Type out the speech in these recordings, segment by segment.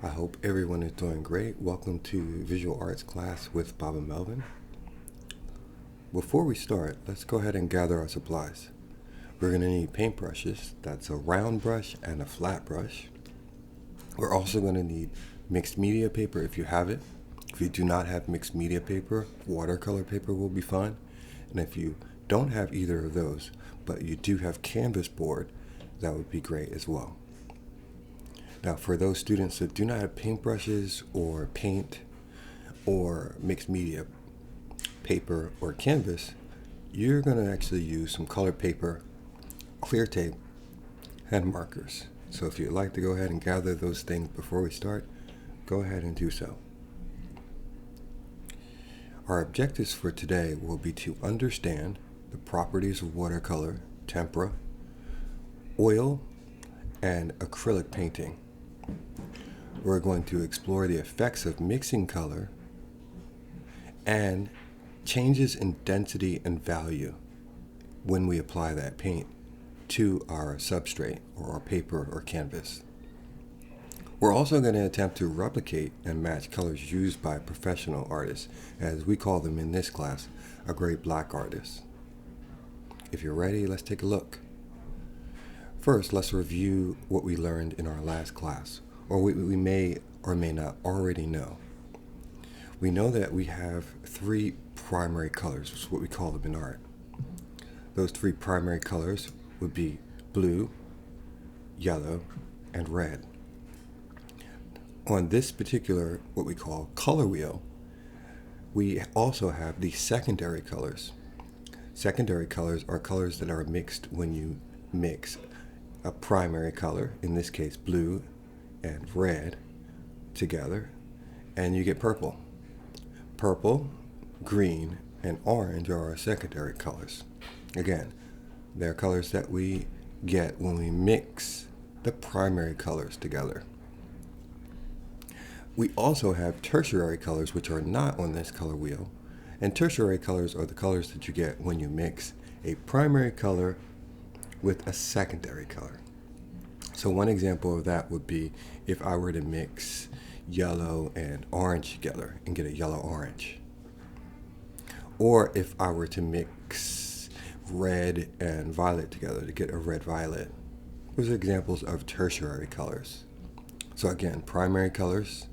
I hope everyone is doing great. Welcome to Visual Arts class with Bob and Melvin. Before we start, let's go ahead and gather our supplies. We're going to need paintbrushes. That's a round brush and a flat brush. We're also going to need mixed media paper if you have it. If you do not have mixed media paper, watercolor paper will be fine. And if you don't have either of those, but you do have canvas board, that would be great as well. Now, for those students that do not have paintbrushes or paint or mixed media paper or canvas, you're going to actually use some colored paper, clear tape, and markers. So if you'd like to go ahead and gather those things before we start, go ahead and do so. Our objectives for today will be to understand the properties of watercolor, tempera, oil, and acrylic painting. We're going to explore the effects of mixing color and changes in density and value when we apply that paint to our substrate or our paper or canvas. We're also going to attempt to replicate and match colors used by professional artists, as we call them in this class, a great black artist. If you're ready, let's take a look. First, let's review what we learned in our last class, or what we may or may not already know. We know that we have three primary colors, which is what we call them in art. Those three primary colors would be blue, yellow, and red. On this particular, what we call color wheel, we also have the secondary colors. Secondary colors are colors that are mixed when you mix a primary color, in this case blue and red, together, and you get purple. Purple, green, and orange are our secondary colors. Again, they're colors that we get when we mix the primary colors together. We also have tertiary colors, which are not on this color wheel, and tertiary colors are the colors that you get when you mix a primary color with a secondary color. So one example of that would be if I were to mix yellow and orange together and get a yellow-orange. Or if I were to mix red and violet together to get a red-violet. Those are examples of tertiary colors. So again, primary colors,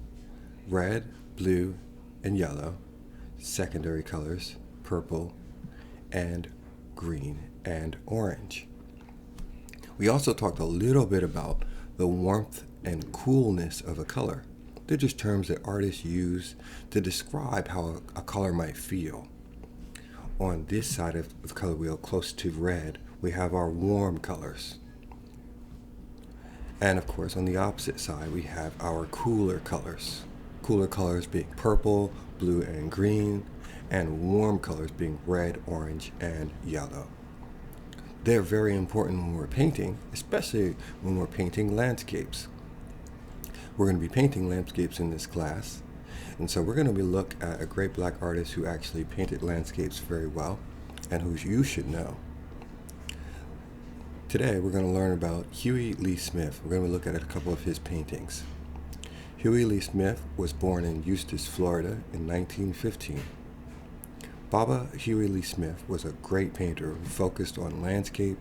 red, blue, and yellow. Secondary colors, purple, and green, and orange. We also talked a little bit about the warmth and coolness of a color. They're just terms that artists use to describe how a color might feel. On this side of the color wheel, close to red, we have our warm colors. And of course, on the opposite side, we have our cooler colors. Cooler colors being purple, blue, and green, and warm colors being red, orange, and yellow. They're very important when we're painting, especially when we're painting landscapes. We're going to be painting landscapes in this class, and so we're going to look at a great black artist who actually painted landscapes very well, and who you should know. Today, we're going to learn about Hughie Lee-Smith. We're going to look at a couple of his paintings. Hughie Lee-Smith was born in Eustis, Florida in 1915. Baba Hughie Lee-Smith was a great painter who focused on landscape,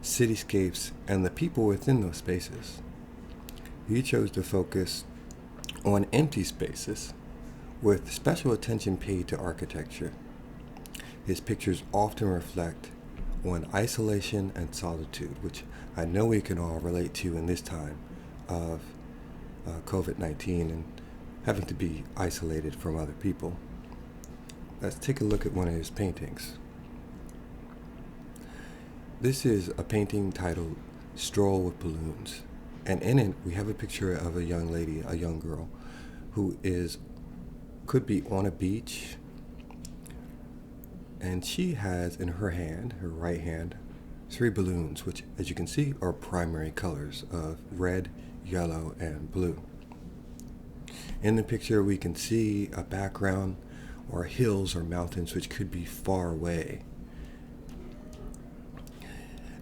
cityscapes, and the people within those spaces. He chose to focus on empty spaces with special attention paid to architecture. His pictures often reflect on isolation and solitude, which I know we can all relate to in this time of COVID-19 and having to be isolated from other people. Let's take a look at one of his paintings. This is a painting titled Stroll with Balloons. And in it, we have a picture of a young lady, a young girl, who could be on a beach. And she has in her hand, her right hand, 3 balloons, which, as you can see, are primary colors of red, yellow, and blue. In the picture, we can see a background or hills or mountains which could be far away.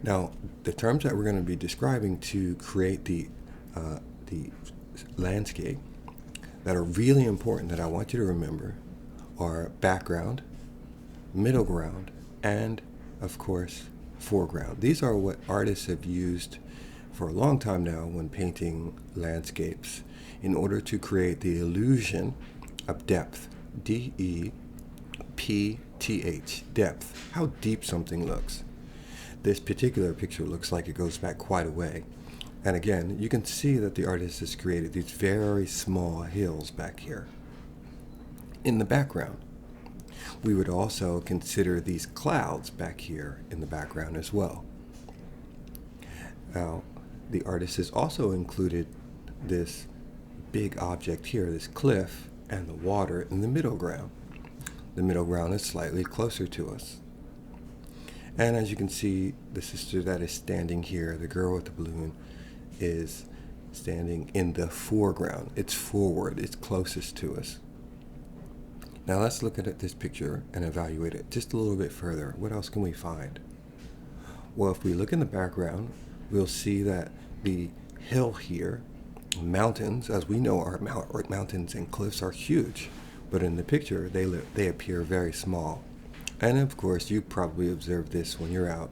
Now, the terms that we're going to be describing to create the landscape that are really important that I want you to remember are background, middle ground, and of course foreground. These are what artists have used for a long time now when painting landscapes in order to create the illusion of depth. D-E-P-T-H, depth, how deep something looks. This particular picture looks like it goes back quite a way. And again, you can see that the artist has created these very small hills back here. In the background, we would also consider these clouds back here in the background as well. Now, the artist has also included this big object here, this cliff, and the water in the middle ground. The middle ground is slightly closer to us. And as you can see, the sister that is standing here, the girl with the balloon, is standing in the foreground. It's forward, it's closest to us. Now let's look at this picture and evaluate it just a little bit further. What else can we find? Well, if we look in the background, we'll see that the hill here, mountains, as we know, our mountains and cliffs are huge, but in the picture they appear very small. And of course, you probably observed this when you're out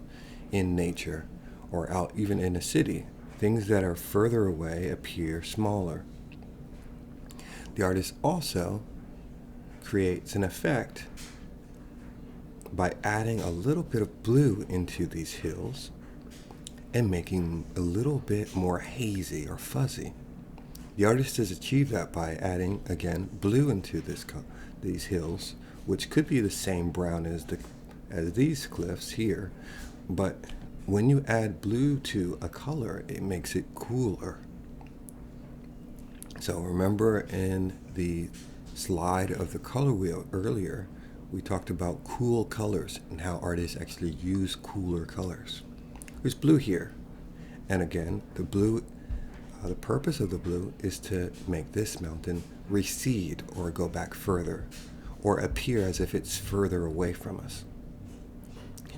in nature or out even in a city. Things that are further away appear smaller. The artist also creates an effect by adding a little bit of blue into these hills and making them a little bit more hazy or fuzzy. The artist has achieved that by adding, again, blue into these hills, which could be the same brown as these cliffs here, but when you add blue to a color, it makes it cooler. So remember in the slide of the color wheel earlier, we talked about cool colors and how artists actually use cooler colors. There's blue here, and again, the blue, the purpose of the blue is to make this mountain recede or go back further, or appear as if it's further away from us.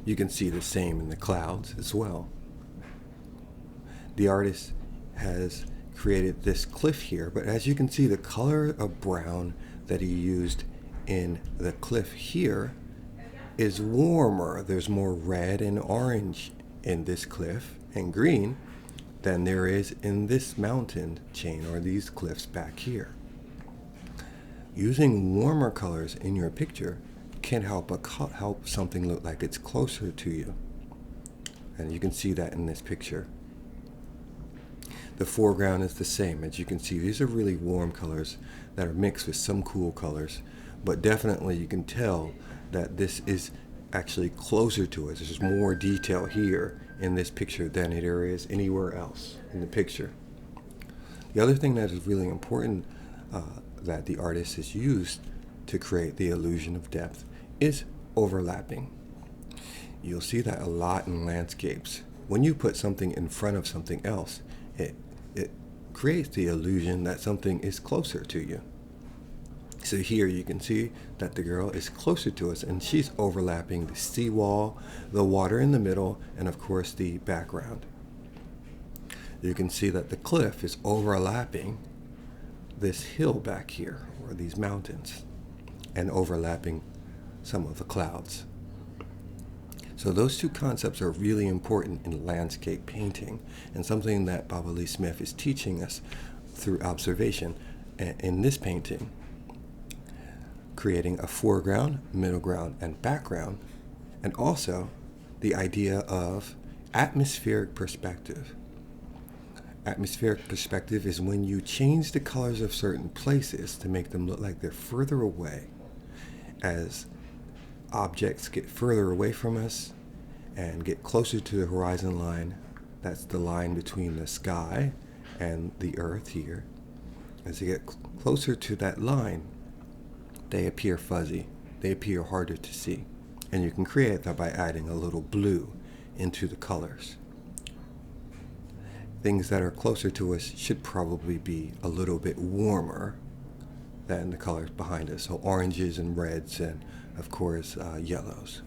You can see the same in the clouds as well. The artist has created this cliff here, but as you can see, the color of brown that he used in the cliff here is warmer. There's more red and orange in this cliff and green than there is in this mountain chain or these cliffs back here. Using warmer colors in your picture can help something look like it's closer to you. And you can see that in this picture. The foreground is the same. As you can see, these are really warm colors that are mixed with some cool colors, but definitely you can tell that this is actually closer to us. There's more detail here in this picture than there is anywhere else in the picture. The other thing that is really important that the artist has used to create the illusion of depth is overlapping. You'll see that a lot in landscapes. When you put something in front of something else, it creates the illusion that something is closer to you. So here you can see that the girl is closer to us and she's overlapping the seawall, the water in the middle, and of course the background. You can see that the cliff is overlapping this hill back here, or these mountains, and overlapping some of the clouds. So those two concepts are really important in landscape painting, and something that Hughie Lee-Smith is teaching us through observation in this painting, creating a foreground, middle ground, and background, and also the idea of atmospheric perspective. Atmospheric perspective is when you change the colors of certain places to make them look like they're further away. As objects get further away from us and get closer to the horizon line, that's the line between the sky and the earth here. As they get closer to that line, they appear fuzzy, they appear harder to see. And you can create that by adding a little blue into the colors. Things that are closer to us should probably be a little bit warmer than the colors behind us. So oranges and reds and, of course, yellows.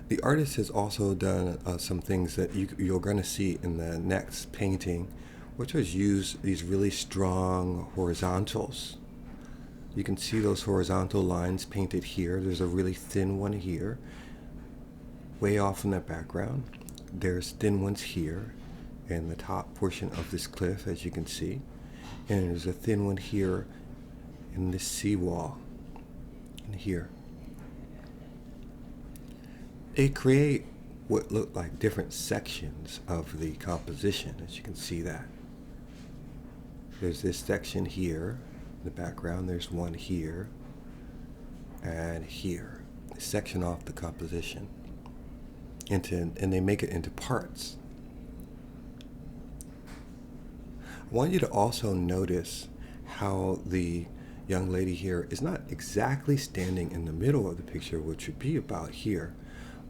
The artist has also done some things that you're going to see in the next painting, which is use these really strong horizontals. You can see those horizontal lines painted here. There's a really thin one here, way off in the background. There's thin ones here in the top portion of this cliff, as you can see. And there's a thin one here in this seawall, and here. They create what look like different sections of the composition, as you can see that. There's this section here in the background, there's one here, and here. They section off the composition, and they make it into parts. I want you to also notice how the young lady here is not exactly standing in the middle of the picture, which would be about here,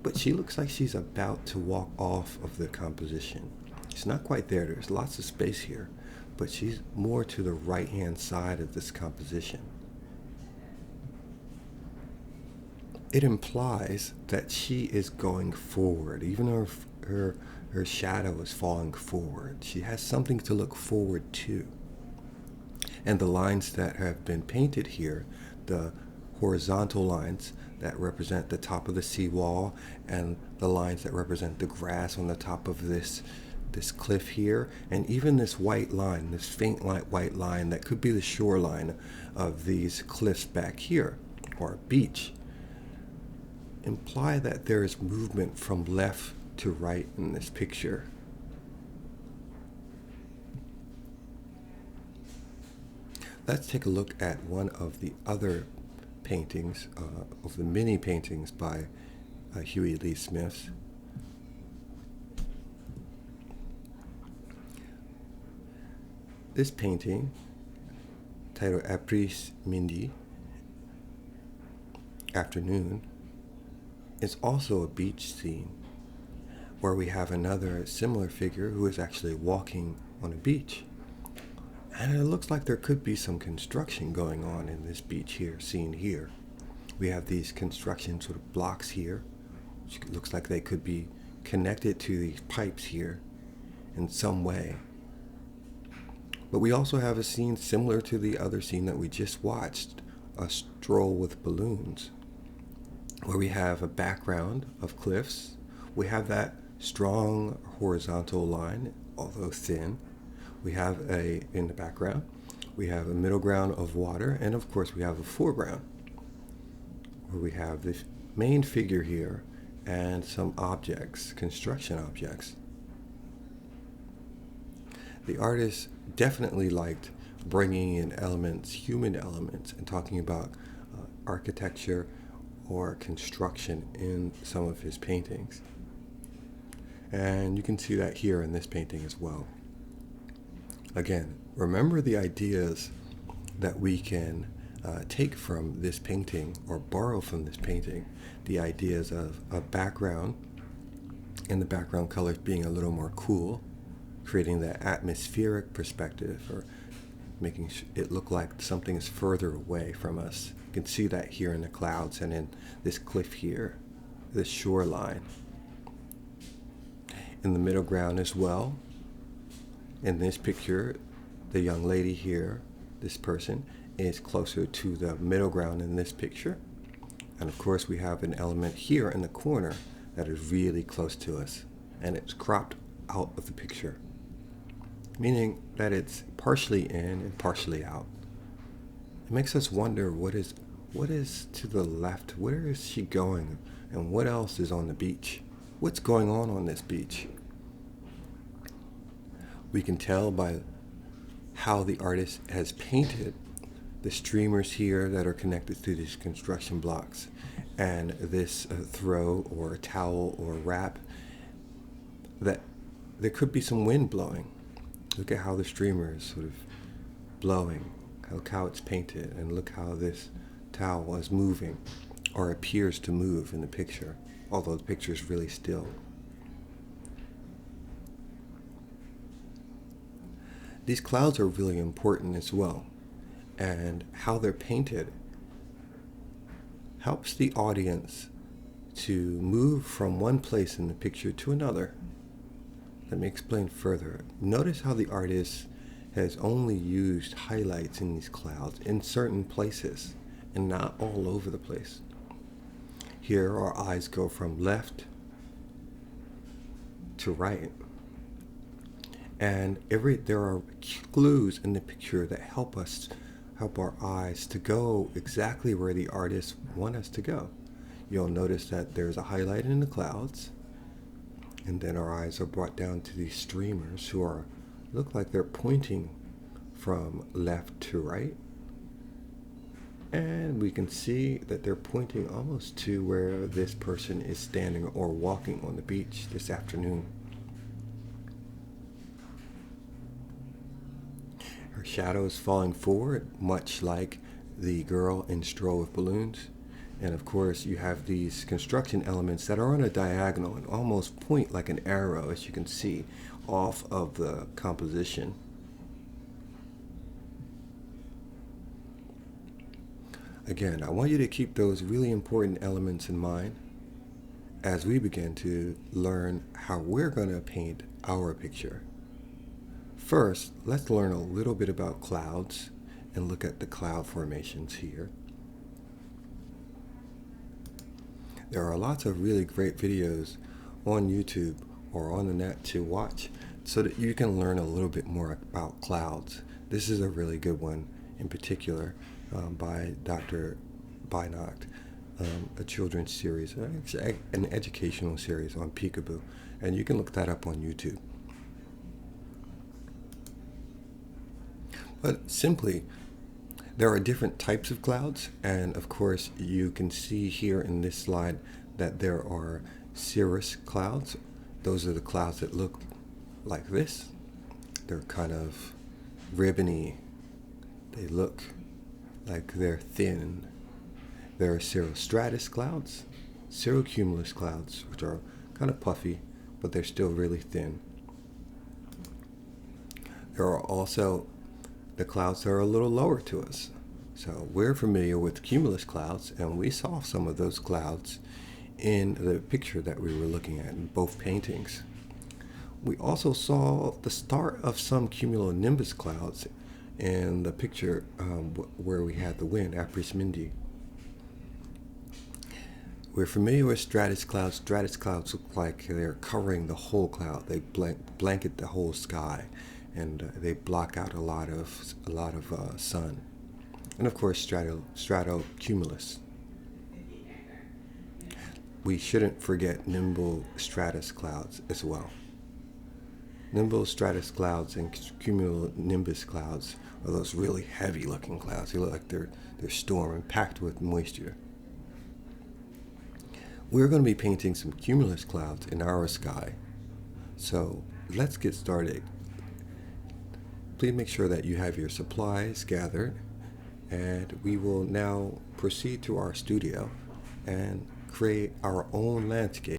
but she looks like she's about to walk off of the composition. She's not quite there. There's lots of space here, but she's more to the right-hand side of this composition. It implies that she is going forward, even her shadow is falling forward. She has something to look forward to. And the lines that have been painted here, the horizontal lines that represent the top of the seawall, and the lines that represent the grass on the top of this cliff here, and even this white line, this faint light white line that could be the shoreline of these cliffs back here, or a beach, imply that there is movement from left to right in this picture. Let's take a look at one of the other paintings, of the mini paintings by Hughie Lee-Smith. This painting, titled Après Midi, afternoon, is also a beach scene where we have another similar figure who is actually walking on a beach. And it looks like there could be some construction going on in this beach here, seen here. We have these construction sort of blocks here, which looks like they could be connected to these pipes here in some way. But we also have a scene similar to the other scene that we just watched, a stroll with balloons, where we have a background of cliffs. We have that strong horizontal line, although thin. We have in the background, we have a middle ground of water, and of course we have a foreground, where we have this main figure here and some objects, construction objects. The artist definitely liked bringing in elements, human elements, and talking about architecture or construction in some of his paintings. And you can see that here in this painting as well. Again, remember the ideas that we can take from this painting or borrow from this painting. The ideas of a background and the background colors being a little more cool, creating that atmospheric perspective or making it look like something is further away from us. You can see that here in the clouds and in this cliff here, this shoreline. In the middle ground as well. In this picture, the young lady here, this person, is closer to the middle ground in this picture. And of course we have an element here in the corner that is really close to us, and it's cropped out of the picture, meaning that it's partially in and partially out. It makes us wonder what is to the left, where is she going, and what else is on the beach? What's going on this beach? We can tell by how the artist has painted the streamers here that are connected to these construction blocks, and this throw or towel or wrap, that there could be some wind blowing. Look at how the streamer is sort of blowing. Look how it's painted, and look how this towel is moving, or appears to move in the picture, although the picture is really still. These clouds are really important as well, and how they're painted helps the audience to move from one place in the picture to another. Let me explain further. Notice how the artist has only used highlights in these clouds in certain places and not all over the place. Here our eyes go from left to right. And there are clues in the picture that help our eyes to go exactly where the artists want us to go. You'll notice that there's a highlight in the clouds, and then our eyes are brought down to these streamers who look like they're pointing from left to right. And we can see that they're pointing almost to where this person is standing or walking on the beach this afternoon. Her shadow is falling forward, much like the girl in Stroll with Balloons. And of course, you have these construction elements that are on a diagonal and almost point like an arrow, as you can see, off of the composition. Again, I want you to keep those really important elements in mind as we begin to learn how we're going to paint our picture. First, let's learn a little bit about clouds and look at the cloud formations here. There are lots of really great videos on YouTube or on the net to watch so that you can learn a little bit more about clouds. This is a really good one in particular by Dr. Bynocht, a children's series, an educational series on Peekaboo, and you can look that up on YouTube. But simply, there are different types of clouds, and of course you can see here in this slide that there are cirrus clouds. Those are the clouds that look like this. They're kind of ribbony. They look like they're thin. There are cirrostratus clouds, cirrocumulus clouds, which are kind of puffy, but they're still really thin. There are also the clouds that are a little lower to us. So we're familiar with cumulus clouds, and we saw some of those clouds in the picture that we were looking at in both paintings. We also saw the start of some cumulonimbus clouds in the picture where we had the wind, Apris Mundi. We're familiar with stratus clouds. Stratus clouds look like they're covering the whole cloud. They blanket the whole sky, and they block out a lot of sun. And of course, stratocumulus. We shouldn't forget nimbostratus clouds as well. Nimbostratus clouds and cumulonimbus clouds are those really heavy-looking clouds. They look like they're storm and packed with moisture. We're going to be painting some cumulus clouds in our sky. So let's get started. Please make sure that you have your supplies gathered, and we will now proceed to our studio and create our own landscape.